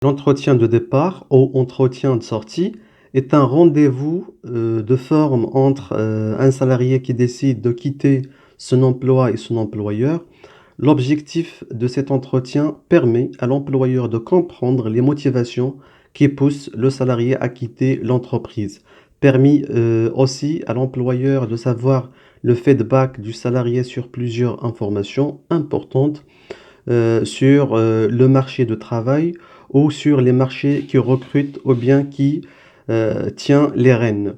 L'entretien de départ ou entretien de sortie est un rendez-vous de forme entre un salarié qui décide de quitter son emploi et son employeur. L'objectif de cet entretien permet à l'employeur de comprendre les motivations qui poussent le salarié à quitter l'entreprise. Permet aussi à l'employeur de savoir le feedback du salarié sur plusieurs informations importantes sur le marché de travail ou sur les marchés qui recrutent ou bien qui tient les rênes.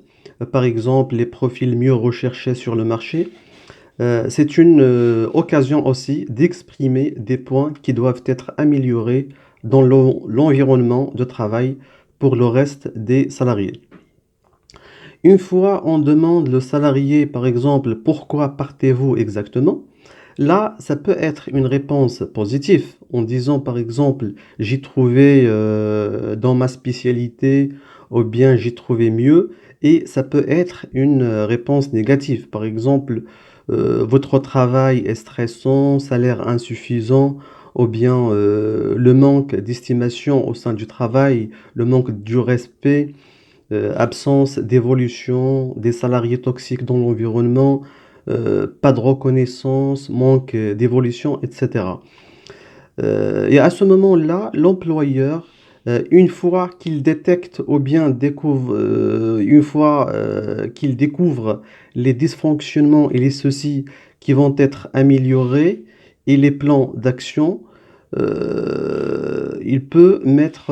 Par exemple, les profils mieux recherchés sur le marché. C'est une occasion aussi d'exprimer des points qui doivent être améliorés dans l'environnement de travail pour le reste des salariés. Une fois on demande le salarié, par exemple, pourquoi partez-vous exactement? Là, ça peut être une réponse positive en disant, par exemple, j'ai trouvé dans ma spécialité ou bien j'ai trouvé mieux. Et ça peut être une réponse négative. Par exemple, votre travail est stressant, salaire insuffisant, ou bien le manque d'estimation au sein du travail, le manque du respect, absence d'évolution, des salariés toxiques dans l'environnement, pas de reconnaissance, manque d'évolution, etc. Et à ce moment-là, l'employeur, une fois qu'il détecte ou bien découvre, une fois qu'il découvre les dysfonctionnements et les soucis qui vont être améliorés et les plans d'action, il peut mettre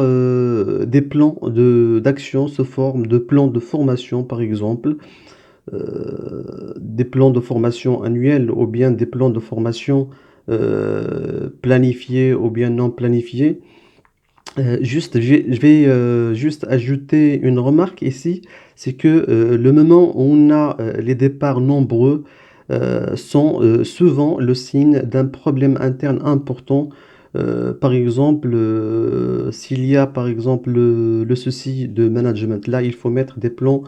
des plans d'action sous forme de plans de formation, par exemple, des plans de formation annuels ou bien des plans de formation planifiés ou bien non planifiés. Je vais juste ajouter une remarque ici, c'est que le moment où on a les départs nombreux sont souvent le signe d'un problème interne important. Par exemple, s'il y a par exemple le souci de management, là il faut mettre des plans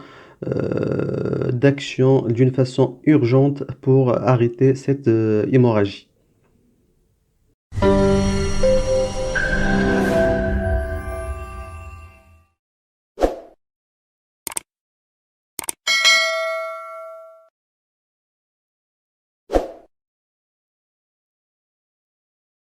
d'action d'une façon urgente pour arrêter cette hémorragie.